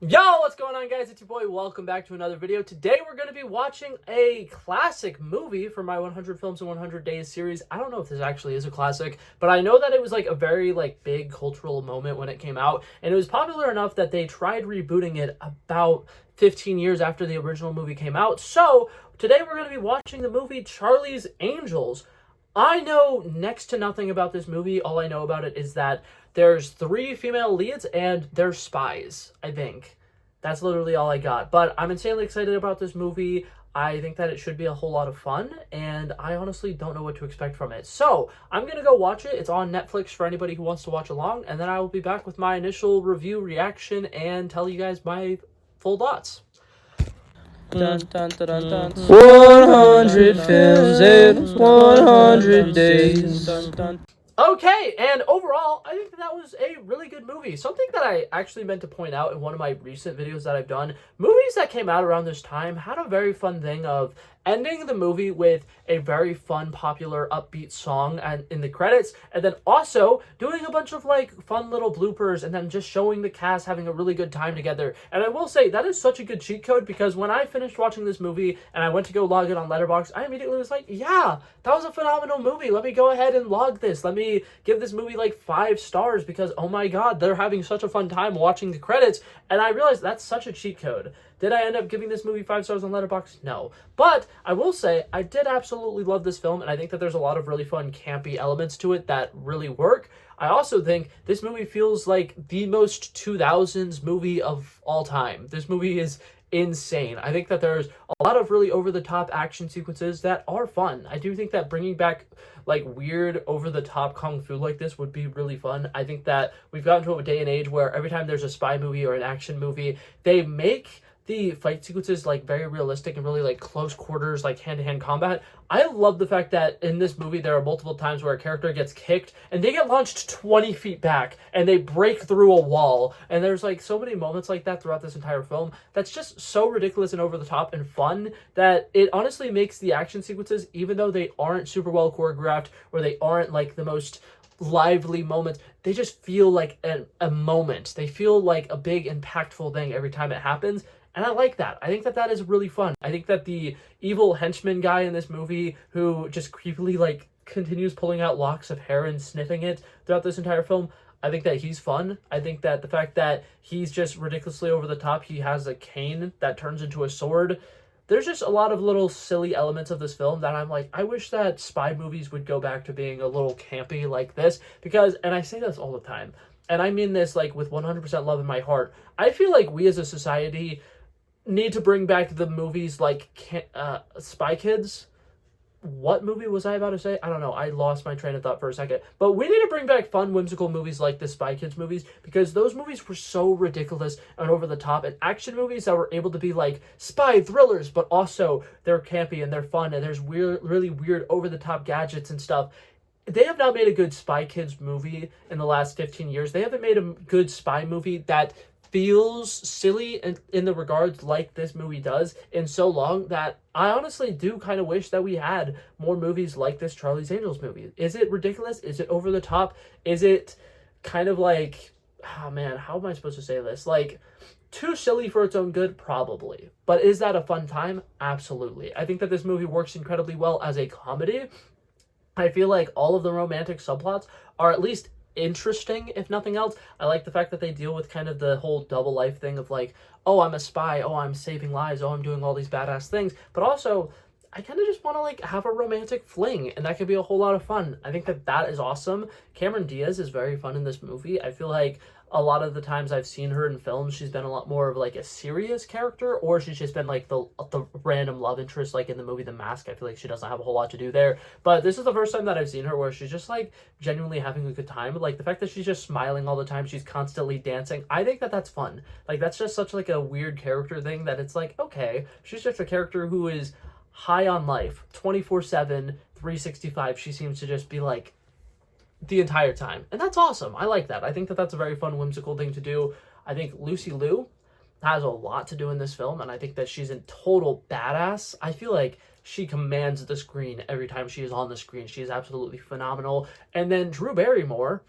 Yo, what's going on, guys? It's your boy. Welcome back to another video. Today we're going to be watching a classic movie for my 100 Films in 100 Days series. I don't know if this actually is a classic, but I know that it was like a very big cultural moment when it came out, and it was popular enough that they tried rebooting it about 15 years after the original movie came out. So today we're going to be watching the movie Charlie's Angels. I know next to nothing about this movie. All I know about it is that there's 3 female leads and they're spies, I think. That's literally all I got. But I'm insanely excited about this movie. I think that it should be a whole lot of fun, and I honestly don't know what to expect from it. So, I'm going to go watch it. It's on Netflix for anybody who wants to watch along, and then I will be back with my initial review, reaction, and tell you guys my full thoughts. Dun, dun, dun, dun, dun. 100 films in 100 days. Okay, and overall, I think that was a really good movie. Something that I actually meant to point out in one of my recent videos that I've done, movies that came out around this time had a very fun thing of ending the movie with a very fun, popular, upbeat song and in the credits, and then also doing a bunch of fun little bloopers and then just showing the cast having a really good time together. And I will say that is such a good cheat code, because when I finished watching this movie and I went to go log it on Letterboxd, I immediately was like, yeah, that was a phenomenal movie. Let me go ahead and log this. Let me give this movie 5 stars, because oh my god, they're having such a fun time watching the credits. And I realized that's such a cheat code. Did I end up giving this movie 5 stars on Letterboxd? No. But I will say I did absolutely love this film, and I think that there's a lot of really fun campy elements to it that really work. I also think this movie feels like the most 2000s movie of all time. This movie is insane. I think that there's a lot of really over-the-top action sequences that are fun. I do think that bringing back weird over-the-top kung fu like this would be really fun. I think that we've gotten to a day and age where every time there's a spy movie or an action movie, they make the fight sequences very realistic and really close quarters, hand-to-hand combat. I love the fact that in this movie there are multiple times where a character gets kicked and they get launched 20 feet back and they break through a wall, and there's so many moments like that throughout this entire film that's just so ridiculous and over the top and fun that it honestly makes the action sequences, even though they aren't super well choreographed or they aren't the most lively moments, they just feel like a moment. They feel like a big impactful thing every time it happens. And I like that. I think that that is really fun. I think that the evil henchman guy in this movie, who just creepily continues pulling out locks of hair and sniffing it throughout this entire film, I think that he's fun. I think that the fact that he's just ridiculously over the top, he has a cane that turns into a sword. There's just a lot of little silly elements of this film that I'm I wish that spy movies would go back to being a little campy like this, because, and I say this all the time, and I mean this with 100% love in my heart, I feel like we as a society need to bring back the movies Spy Kids. What movie was I about to say? I don't know. I lost my train of thought for a second. But we need to bring back fun, whimsical movies like the Spy Kids movies, because those movies were so ridiculous and over the top, and action movies that were able to be spy thrillers, but also they're campy and they're fun, and there's really weird over the top gadgets and stuff. They have not made a good Spy Kids movie in the last 15 years. They haven't made a good spy movie that feels silly in the regards like this movie does in so long, that I honestly do kind of wish that we had more movies like this Charlie's Angels movie. Is it ridiculous? Is it over the top? Is it kind of oh man, how am I supposed to say this? Too silly for its own good? Probably. But is that a fun time? Absolutely. I think that this movie works incredibly well as a comedy. I feel like all of the romantic subplots are at least interesting, if nothing else. I like the fact that they deal with kind of the whole double life thing of oh, I'm a spy, oh, I'm saving lives, oh, I'm doing all these badass things, but also I kind of just want to have a romantic fling, and that could be a whole lot of fun. I think that that is awesome. Cameron Diaz is very fun in this movie. I feel like a lot of the times I've seen her in films, she's been a lot more of a serious character, or she's just been the random love interest in the movie The Mask. I feel like she doesn't have a whole lot to do there. But this is the first time that I've seen her where she's just genuinely having a good time. The fact that she's just smiling all the time, she's constantly dancing. I think that that's fun. That's just such a weird character thing that it's okay, she's just a character who is high on life 24/7, 365. She seems to just be the entire time, and that's awesome. I like that. I think that that's a very fun, whimsical thing to do. I think Lucy Liu has a lot to do in this film, and I think that she's a total badass. I feel like she commands the screen every time she is on the screen. She is absolutely phenomenal. And then Drew Barrymore,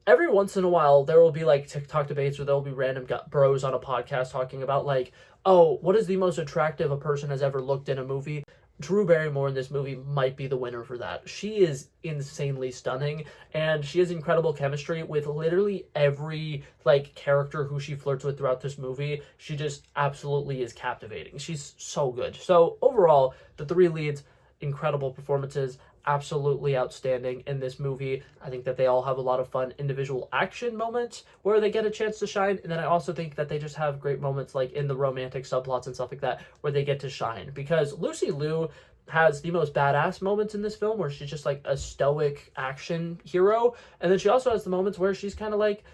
every once in a while there will be like TikTok debates where there'll be random bros on a podcast talking about like, oh, what is the most attractive a person has ever looked in a movie? Drew Barrymore in this movie might be the winner for that. She is insanely stunning, and she has incredible chemistry with literally every like character who she flirts with throughout this movie. She just absolutely is captivating. She's so good. So overall, the three leads, incredible performances, absolutely outstanding in this movie. I think that they all have a lot of fun individual action moments where they get a chance to shine, and then I also think that they just have great moments like in the romantic subplots and stuff like that where they get to shine, because Lucy Liu has the most badass moments in this film where she's just like a stoic action hero, and then she also has the moments where she's kind of like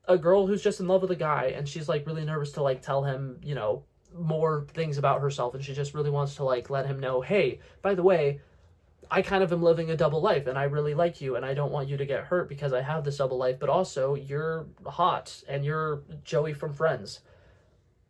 a girl who's just in love with a guy, and she's like really nervous to like tell him, you know, more things about herself, and she just really wants to like let him know, hey, by the way, I kind of am living a double life, and I really like you, and I don't want you to get hurt because I have this double life, but also you're hot and you're Joey from Friends.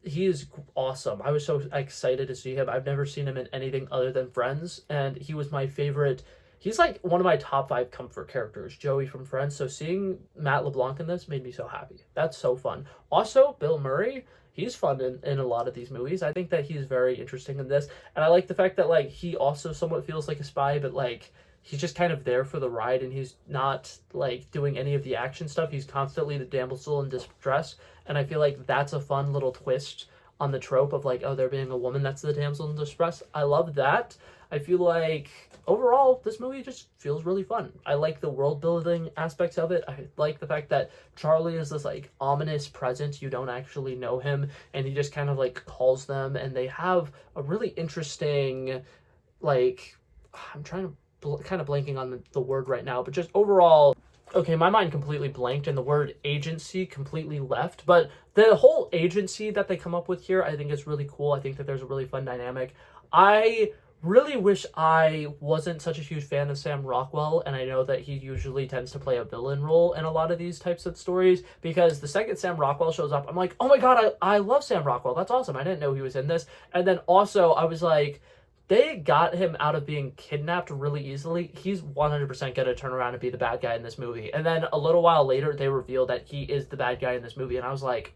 He is awesome. I was so excited to see him. I've never seen him in anything other than Friends, and he was my favorite. He's like one of my top 5 comfort characters, Joey from Friends. So seeing Matt LeBlanc in this made me so happy. That's so fun. Also, Bill Murray, he's fun in a lot of these movies. I think that he's very interesting in this. And I like the fact that like he also somewhat feels like a spy, but like he's just kind of there for the ride, and he's not like doing any of the action stuff. He's constantly the damsel in distress. And I feel like that's a fun little twist on the trope of like, oh, there being a woman that's the damsel in distress. I love that. I feel like overall this movie just feels really fun. I like the world building aspects of it. I like the fact that Charlie is this like ominous presence. You don't actually know him, and he just kind of like calls them, and they have a really interesting like, I'm trying to kind of blanking on the word right now, but just overall, okay, my mind completely blanked and the word agency completely left, but the whole agency that they come up with here, I think is really cool. I think that there's a really fun dynamic. I really wish I wasn't such a huge fan of Sam Rockwell, and I know that he usually tends to play a villain role in a lot of these types of stories, because the second Sam Rockwell shows up, I'm like, oh my god, I love Sam Rockwell. That's awesome. I didn't know he was in this. And then also I was like, they got him out of being kidnapped really easily. He's 100% going to turn around and be the bad guy in this movie. And then a little while later, they reveal that he is the bad guy in this movie. And I was like,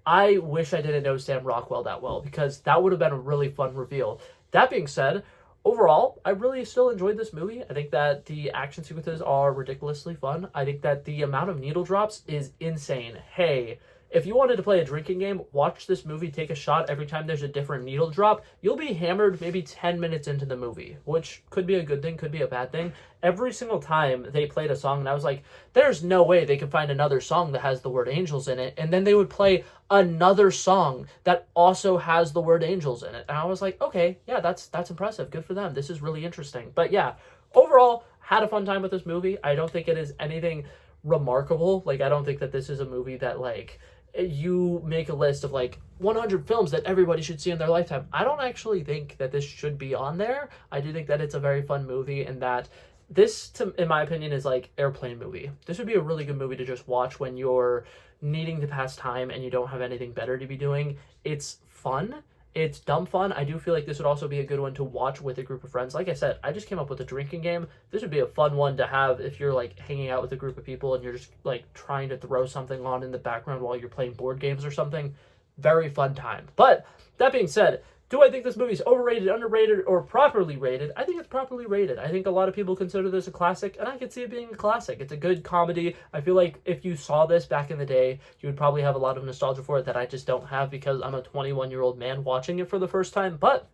I wish I didn't know Sam Rockwell that well, because that would have been a really fun reveal. That being said, overall, I really still enjoyed this movie. I think that the action sequences are ridiculously fun. I think that the amount of needle drops is insane. Hey, if you wanted to play a drinking game, watch this movie, take a shot every time there's a different needle drop. You'll be hammered maybe 10 minutes into the movie, which could be a good thing, could be a bad thing. Every single time they played a song, and I was like, there's no way they can find another song that has the word angels in it. And then they would play another song that also has the word angels in it. And I was like, okay, yeah, that's impressive. Good for them. This is really interesting. But yeah, overall, had a fun time with this movie. I don't think it is anything remarkable. Like, I don't think that this is a movie that like you make a list of like 100 films that everybody should see in their lifetime. I don't actually think that this should be on there. I do think that it's a very fun movie, and that this, in my opinion, is like airplane movie. This would be a really good movie to just watch when you're needing to pass time and you don't have anything better to be doing. It's fun. It's dumb fun. I do feel like this would also be a good one to watch with a group of friends. Like I said, I just came up with a drinking game. This would be a fun one to have if you're like hanging out with a group of people and you're just like trying to throw something on in the background while you're playing board games or something. Very fun time. But that being said, do I think this movie is overrated, underrated, or properly rated? I think it's properly rated. I think a lot of people consider this a classic, and I could see it being a classic. It's a good comedy. I feel like if you saw this back in the day, you would probably have a lot of nostalgia for it that I just don't have, because I'm a 21-year-old man watching it for the first time. But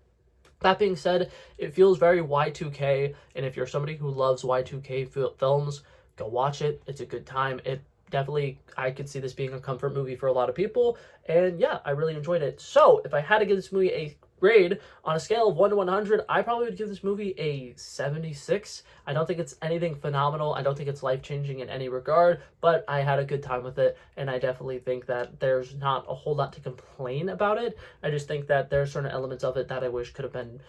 that being said, it feels very Y2K, and if you're somebody who loves Y2K films, go watch it. It's a good time. Definitely, I could see this being a comfort movie for a lot of people, and yeah, I really enjoyed it. So if I had to give this movie a grade on a scale of 1 to 100, I probably would give this movie a 76. I don't think it's anything phenomenal. I don't think it's life-changing in any regard, but I had a good time with it, and I definitely think that there's not a whole lot to complain about it. I just think that there's certain elements of it that I wish could have been,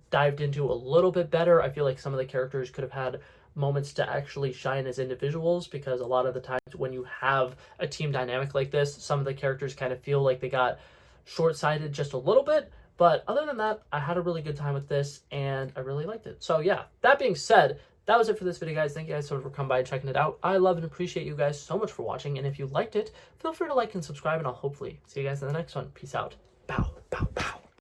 dived into a little bit better. I feel like some of the characters could have had moments to actually shine as individuals, because a lot of the times when you have a team dynamic like this, some of the characters kind of feel like they got short-sighted just a little bit. But other than that, I had a really good time with this, and I really liked it. So yeah, that being said, that was it for this video, guys. Thank you guys so much for coming by and checking it out. I love and appreciate you guys so much for watching, and if you liked it, feel free to like and subscribe, and I'll hopefully see you guys in the next one. Peace out. Bow.